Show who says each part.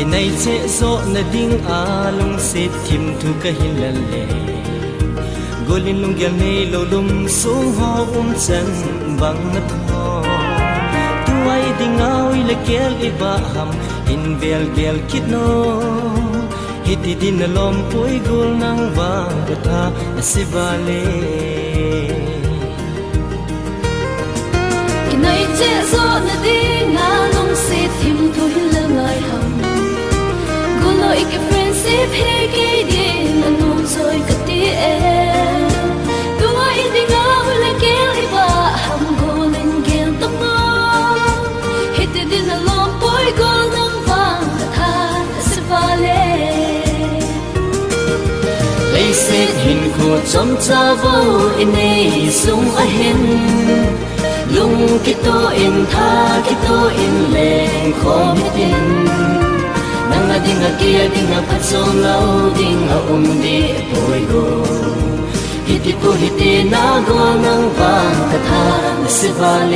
Speaker 1: กินในเจโซนาดิ่งอาลงเสพทิมทุกะหินละเลกลินลงเกลในโลลุมสูงหอจันบังนัทหอตัวไอดิ่งเอาอีละเกลอีบะฮัมอินเวลเกลคิดโนฮิตดินลมปุยกุลนังวางกะทานาเซบาเล
Speaker 2: กินในเจโซนาดิ่งอาลงเสพทิมทุกะหินละไงฮัมกุลอีกเฟรนด์สิเพเกดินละนุ่มซอยกะตีเอเศษหินขวดจอมจ้าวูอินเนสูงอาเห็นลุงกิโตอินทากิโตอินเลงขอมิดินนังอาดิงอาเกียดิงอาพัดโซมเล่าดิงอาดีปวยโกฮิติปูฮิตินาโกนังวางคาถานาเซวาเล